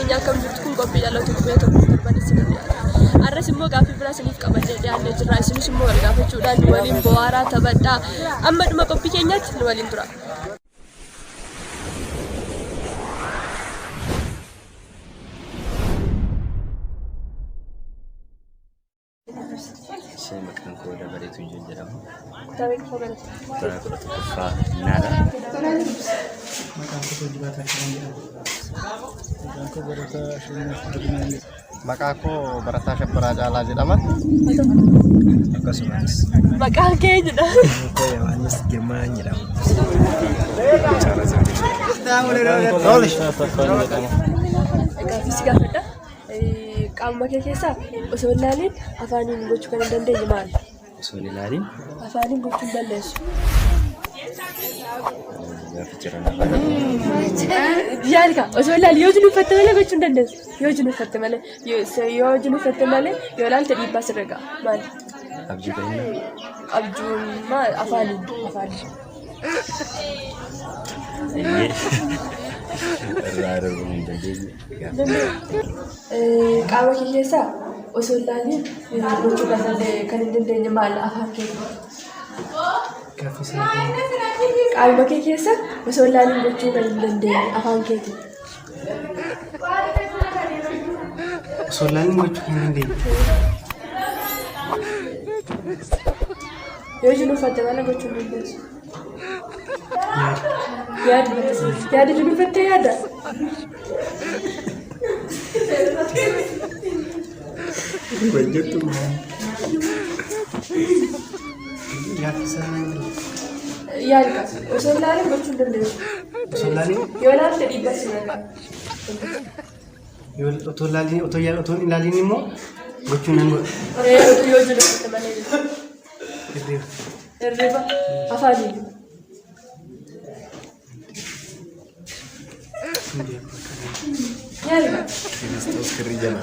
keenya akkam jirtu kun qophii dhalootaa guyyaa tokko darbanii sirrii dhiyaata. Arras immoo gaaffii biraa isiniif qabannee dhiyaannee jirra. Isinis immoo wal gaafachuudhaan nu waliin bo'aaraa taphadhaa. Amma dhuma qophii keenyaatti nu waliin tura. Saya makan kau dah balik tujuan jalan. Tapi kau berapa? Aku dah terkufar nada. Makan kau di batas jalan. Makan kau berapa sini? Makan kau berapa seberapa jalan je lama? Aku semangat. Makan kau je dah. Kau yang manis gimana je dah? Cara saya. Boleh. Gaaffii si gaafadha. Qaama kee keessaa osoo hin ilaalin afaaniin gochuu kan hin dandeenye maali? Osoo hin ilaalin afaaniin gochuu hin dandeessu. gaaffii jiran afaan. Yaalika osoo hin ilaalin yoo jinuuffatte malee gochuu hin dandeessu. Yoo jinuuffatte malee yoo jinuuffatte malee yoo ilaalte dhiibbaa sirra ga'a maali? Abjuu ta'inna. Abjuun maal afaaniin. Rara hin dandeenye. Qaama kee keessaa osoo hin ilaalin gochuu kan hin dandeenye maali afaan keessa? Qaama kee keessa osoo hin ilaalin gochuu kan hin dandeenye afaan keeti. Osoo hin ilaalin gochuu kan hin dandeenye. Yoo jinuuffatte malee gochuu hin dandeessu. Yaada jinuuffattee yaada. Banjatu. Yaalika osoo hin ilaalin gochuu hin dandeessu. Osoo hin ilaalin. Yoo ilaalte dhiibbaa sirra ga'a. Otoo hin ilaalin immoo gochuu nan godha. Yoo jinuuffatte malee. Hirriba afaaniin. Yaalika. Kristos kerjaan.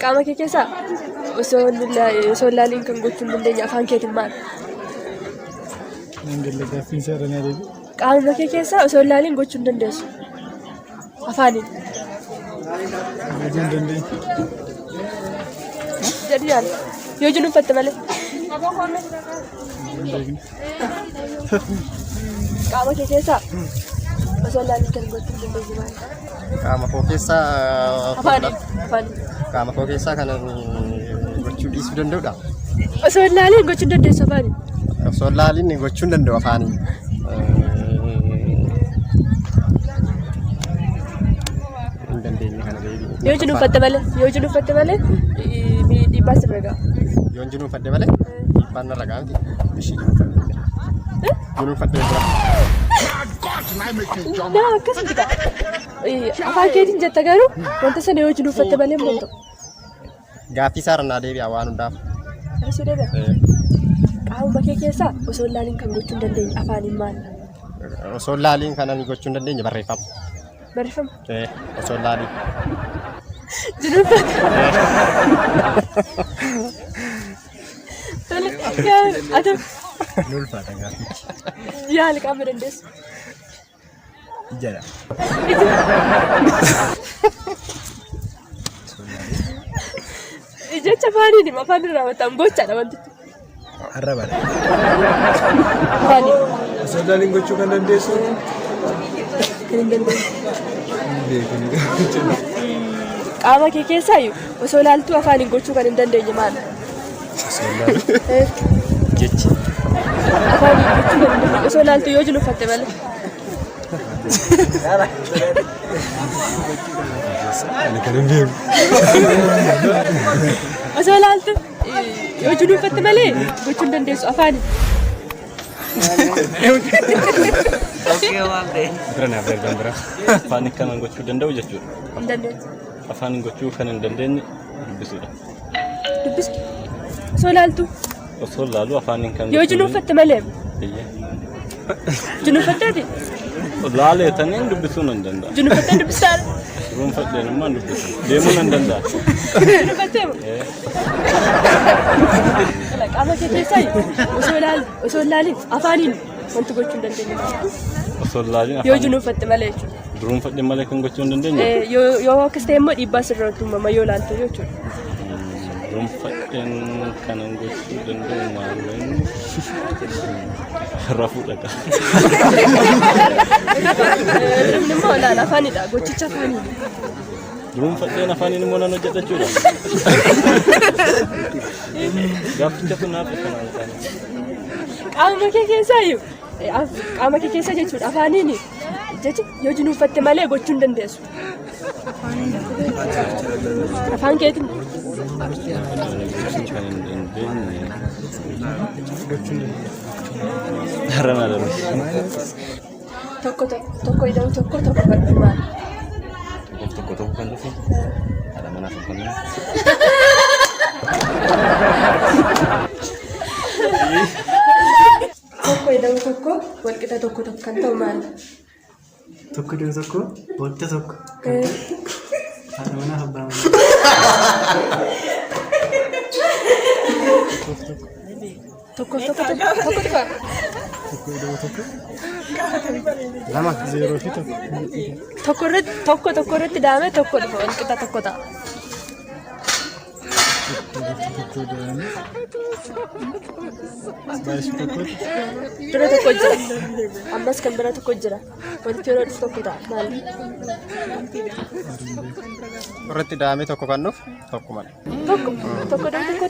Qaama kee keessaa osoo hin ilaalin kan gochuu hin dandeenye afaan keetiin maali? Qaama kee keessaa osoo hin ilaalin gochuu hin dandeessu. Afaaniin. Jadi yaala. Yoo jinuuffatte malee. Qaama kee keessaa osoo hin ilaalin kan gochuu hin dandeenye maali? Qaama koo keessaa Afaaniin. qaama koo keessaa kan gochuu dhiisuu danda'udha. Osoo hin ilaalin gochuu hin dandeessu afaaniin. Osoo hin ilaalin gochuu hin danda'u afaaniin. Hin dandeenye kana beeku. Yoo jinuuffatte malee dhiibbaa sirra ga'a. Yoo jinuuffatte malee dhiibbaan narra ga'a miti. Jinuuffatte malee. Nama akkasii ta'a. Afaan keetiin jetta garuu wanta sana yoo jinuuffatte malee hin ta'u. Gaaffii isaa irraa deebi'a waan hundaaf. Asii deebi'a. Qaama kee keessaa osoo hin ilaalin kan gochuu hin dandeenye afaaniin maali? Osoo hin ilaalin kan ani gochuu hin dandeenye barreeffama. Barreeffama. Osoo hin ilaalin. Jinuuffatte. Ati Ni ulfaata gaaffichi. yaali qaama dandeessu. Jala. Jecha afaaniin afaan irraa wataan gochaadha wantichi. Arrabadha. Afaaniin. Osoo hin ilaalin gochuu kan dandeessu. Kan hin dandeenye. Qaama kee keessaa osoo ilaaltuu afaaniin gochuu kan hin dandeenye maali? Osoo hin ilaalin jechi. Afaaniin gochuu kan hin dandeenye osoo ilaaltuu yoo jinuuffatte malee. Ani kan hin beeku. Osoo ilaaltuu yoo jinuuffatte malee gochuu hin dandeessu afaaniin. Bira naaf ergaan bira. Afaan kanan gochuu danda'u jechuudha. Hin dandeessu. Afaan gochuu kan hin dandeenye dubbisuudha. Dubbistu. Osoo ilaaltuu Osoo ilaalu afaan kan yoo jinuuffatte malee. biyya. Jinuuffatteeti? Laalee taniin dubbisuu nan danda'a. Jinuuffattee dubbistaadha? Dhuunfadheen immoo dubbisu. Deemuu nan danda'a. Jinuuffattee moo? Qaama kee keessaa osoo ilaalin afaaniin wanti gochuu hin dandeenye osoo laalin yoo jinuufatte malee jechuudha. Duruunfadhe malee kan gochuu hin dandeenye yoo akkas ta'e immoo dhiibbaa sirratti uumama yoo laalte jechuudha. Duruunfadheen kanan gochuu danda'u maaleen rafuu dhaqa. Rifni immoo laala afaanidha gochicha afaanii. Duruunfadheen afaaniin immoo nan hojjeta jechuudha. Gaafficha kun naaf kanaan qaama kee keessaayyuu qaama kee keessa jechuudha afaaniin jechi yoo jinuufatte malee gochuu hin dandeessu. Afaan keetiin tokko ida'u tokko kan dhufu tokko kan dhufu ada mana sebenarnya tokko ida'u tokko walqixa tokko kan ta'u maal tokko ida'u tokko walqixa tokko ada mana abbaa tokko dhufa lama 0 fi tokko irratti daame tokko dhufa walqixa tokko ta'a. Bira tokko jira ammas kan bira tokko jira wanti yeroo dhufu tokko ta'a maal irratti daame tokko kan dhufu tokko malee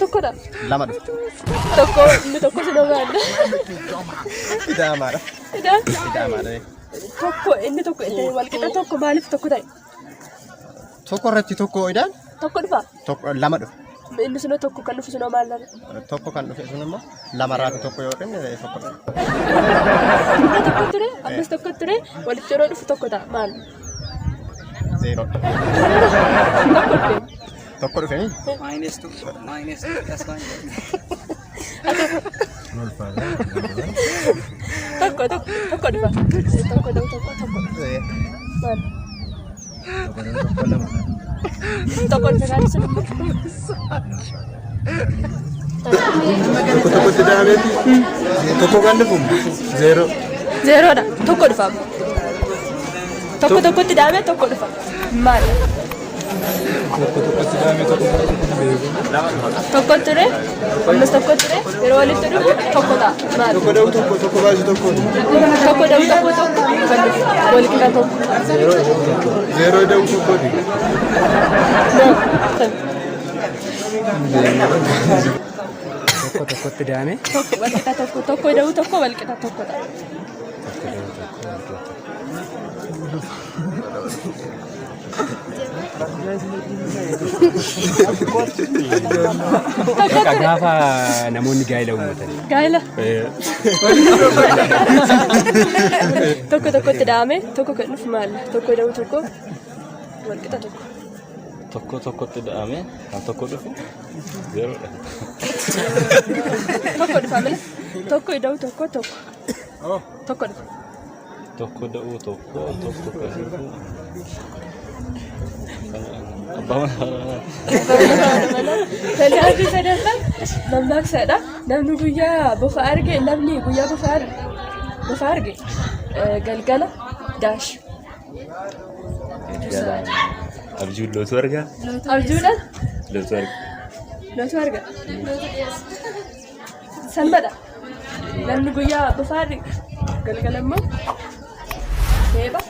tokkodha lama dhufu tokko inni tokko sinoo gaadha idaamaadha idaamaadha tokko inni tokko walqixa tokko maaliif tokko ta'e tokko irratti tokko idaan tokko dhufa tokko lama dhufu inni sinoo tokko kan dhufu sinoo maal laala tokko kan dhufe sun immoo lama irratti tokko yoo dhenne tokko tokko ture ammas tokko ture walitti yeroo dhufu tokko ta'a maal 0 tokko dhufe -2 that's fine. tokko dhufa tokko maal tokko dhufa sun tokko tidame tokko kan dhufu 0 dha tokko dhufa tokko tidame tokko dhufa maal tokko ture ammas tokko ture yeroo walitti dhufu tokko ta'a maal tokko da'u tokko baasi tokko da'u tokko walqixa tokko 0 da'u tokko tokko tidame tokko walqixa tokko da'u tokko walqixa tokko ta'a. Gaafa namoonni gaa'ela uummatan. Gaa'ela. Tokkotti dhaame tokko kan dhufu maal tokko da'u tokko walqixa tokko. Tokkotti dhaame kan tokko dhufu 0 dha. Tokko dhufa malee tokko da'u tokko dhufa. Tokko da'u tokko kan dhufu. Tajaajilli sadaffaan mammaaksaadha. Namni guyyaa bofa arge galgala daash. Abjuun lootu argaa? Abjuudhaan? Lootu arga. Sanbadha. Namni guyyaa bofa arge galgala immoo teeba.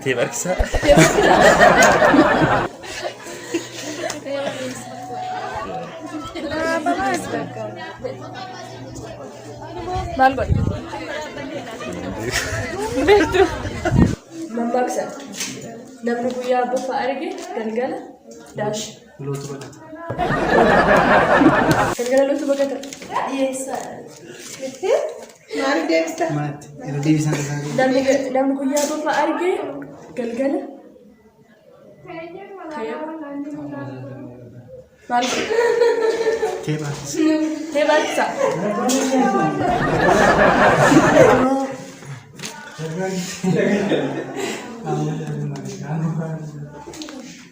Teeba argisa. Maal godhe? Beektu. Mammaaksa. Namni guyyaa bofa arge galgala daash. Lootu baqata. Galgala lootu baqata. Maal deebista? Maatti. Irra deebisan isaa. Namni guyyaa bofa arge galgala maal teebaatisa.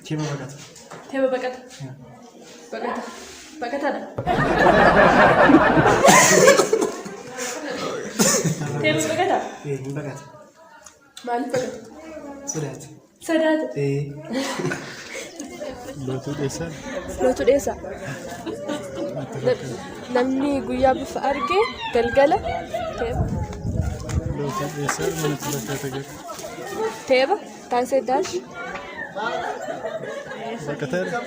Teeba baqata. Baqataadha. Teemu baqata? Hin baqata. Maaliif baqata? Sodaate. Sodaata? Lootuu dheessaa. Lootu dheessa. Namni guyyaa bifa arge galgala teeba. Lootuu dheessaa manatti bakka gara. Teeba taansee daash. Baqataadha.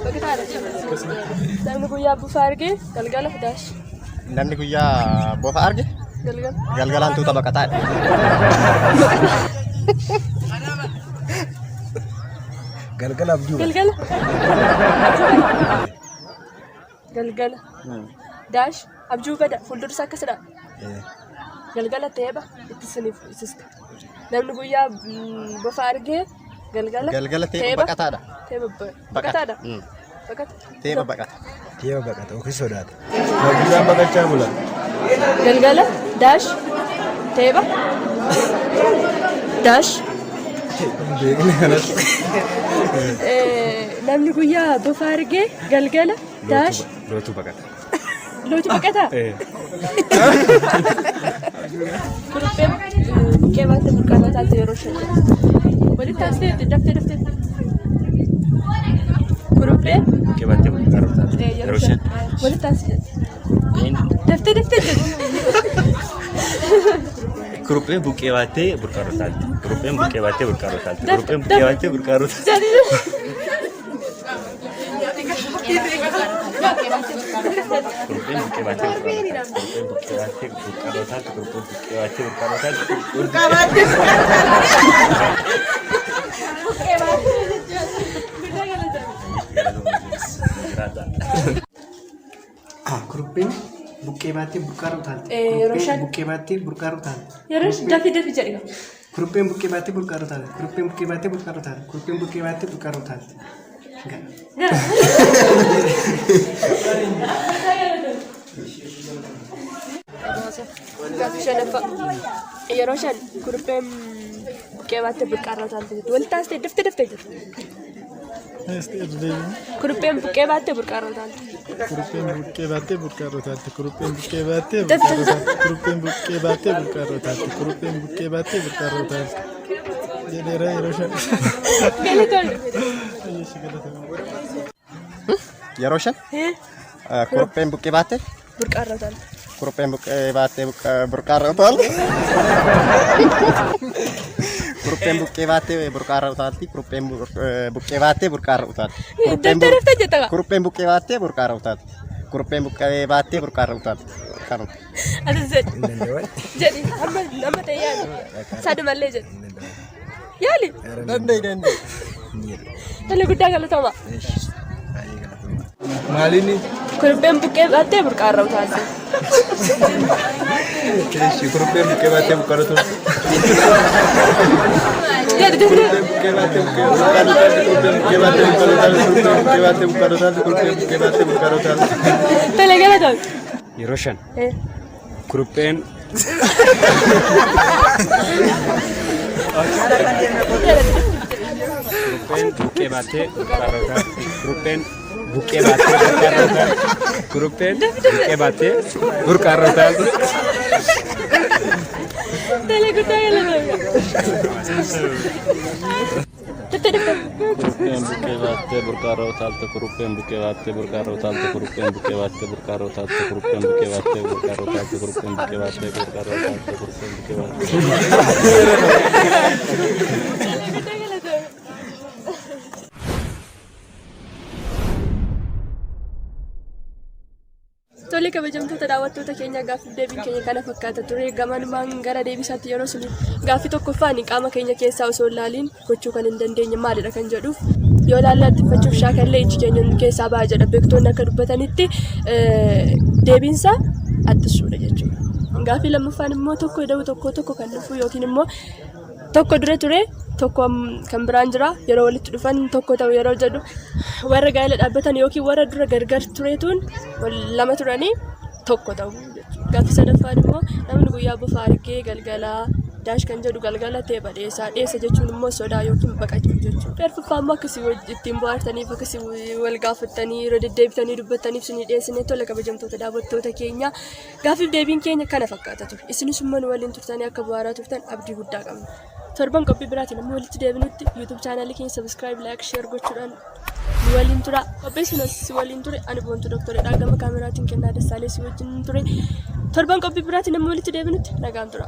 Baqataadha. Namni guyyaa bifa arge galgala daash. Namni guyyaa bofa arge Galgala. galgalaan tuuta baqataadha. Galgala abjuu. Galgala. Galgala. Daash abjuu bada fuuldursa akkasidha. Galgala teeba itti siniif isiste. Namni guyyaa bofa argee galgala. Galgala teeba baqataadha. Teeba baqataadha. Baqata. Teeba baqata. Teeba baqata ofii sodaata. Guyyaan baqachaa bula. Galgala daash teeba daash. Namni guyyaa bofa argee galgala daash. Lootu baqata. Lootu baqata. Kuruphee buqqee baatee burqaanaa taate yeroo shan. Walitti taasisee daftee. Kuruphee Buqqee baatee burqaanaa taate yeroo shan. walitti taasisee daftee. Kurupheen buqqee baatee burqaanaa taate. Kurupheen buqqee baatee burqaanaa taate. Kurupheen buqqee baatee burqaanaa taate. Kurupheen buqqee baatee burqaanaa taate. Kurupheen buqqee baatee burqaanaa taate. Kurupheen buqqee baatee burqaanaa taate. Kurupheen buqqee baatee burqaaruu taate. Yeroo shan. Buqqee baatee burqaaruu taate. Yeroo dafi jedhama. Kurupheen buqqee baatee burqaaruu taate. Kurupheen buqqee baatee burqaaruu taate. Kurupheen buqqee baatee burqaaruu taate. Yeroo shan kurupheen buqqee baatee burqaarraa taate. Walitti taasisee daftee jirti. Kurupheen buqqee baatee burqaarraa taate. Kurupheen buqqee baatee burqaaruu taate. Kurupheen buqqee baatee burqaaruu taate. Kurupheen buqqee baatee burqaaruu taate. Kurupheen buqqee baatee burqaaruu taate. Jedheera yeroo shan. Yeroo shan kurupheen buqqee baatee Burqaarraa taate. kurupheen buqqee baatee burqaaruu taate. Kurupheen buqqee baatee burqaaruu taate. Kurupheen buqqee baatee burqaaruu taate. Daftee jetta. Kurupheen buqqee baatee burqaaruu taate. Kurupheen buqqee baatee burqaaruu taate. Kanuma. Atis jedhi amma ta'e yaali. Sadumallee jedhi. Yaali. Danda'e. Tole guddaa galatoomaa. Maaliin Kurupheen buqqee baatee burqaarraa taate. kurupheen buqqee baatee burqaaruu taate. Jedhi Buqqee baatee burqaaruu taate. Buqqee baatee burqaaruu taate. Buqqee baatee burqaaruu taate. Buqqee baatee burqaaruu taate. Tole galatoom. Yeroo shan. Kurupheen buqqee baatee burqaarraa taate. Kurupheen buqqee baatee burqaarraa taate. Kurupheen buqqee baatee burqaarraa taate. Tole guddaa galatoom. Kurupheen buqqee baatee burqaarraa taate. Kurupheen buqqee baatee burqaarraa taate. Kurupheen buqqee baatee burqaarraa taate. Kurupheen buqqee baatee burqaarraa taate. Kurupheen buqqee baatee burqaarraa taate. Kurupheen buqqee Tole kabajamtoota daawwattoota keenya gaaffii deebiin keenya kana fakkaata ture gamanumaan gara deebisaatti yeroo sun gaaffii tokkoffaan qaama keenya keessaa osoo ilaaliin gochuu kan hin dandeenye maalidha kan jedhuuf yoo laallattifachuuf shaakallee iji keenya keessaa ba'a jedha beektoonni akka dubbatanitti deebiinsa addisuudha jechuudha. Gaaffii lammaffaan immoo tokko ida'u tokko kan dhufu yookiin immoo tokko dura ture tokko kan biraan jira yeroo walitti dhufan tokko ta'u yeroo jedhu warra gaa'ela dhaabbatan yookiin warra dura gargar tureetuun lama turanii tokko ta'u jechuudha. Gaaffii sadaffaan immoo namni guyyaa bofa argee galgalaa daash kan jedhu galgala ta'e badheessaa dheessa jechuun immoo sodaa yookiin baqachuu jechuudha. Reeffaa ammoo akkasii ittiin bohaartaniif akkasii wal gaafatanii yeroo deddeebitanii dubbataniif isinii dhiyeessinee tola kabajamtoota daawwattoota keenya gaafiif deebiin keenya kana fakkaata ture. Isinis immoo nu waliin turtanii akka bohaaraa turtan abdii guddaa qabna. Torban qophii biraatiin amma walitti deebinutti YouTube chaanalii keenya subscribe like share gochuudhaan nu waliin tura. Qophii sunas si waliin ture ani boontuu Dooktoreedhaa gama kaameraatiin Kennaa Dassaalee si wajjin ture. Torban qophii biraatiin amma walitti deebinutti nagaan tura.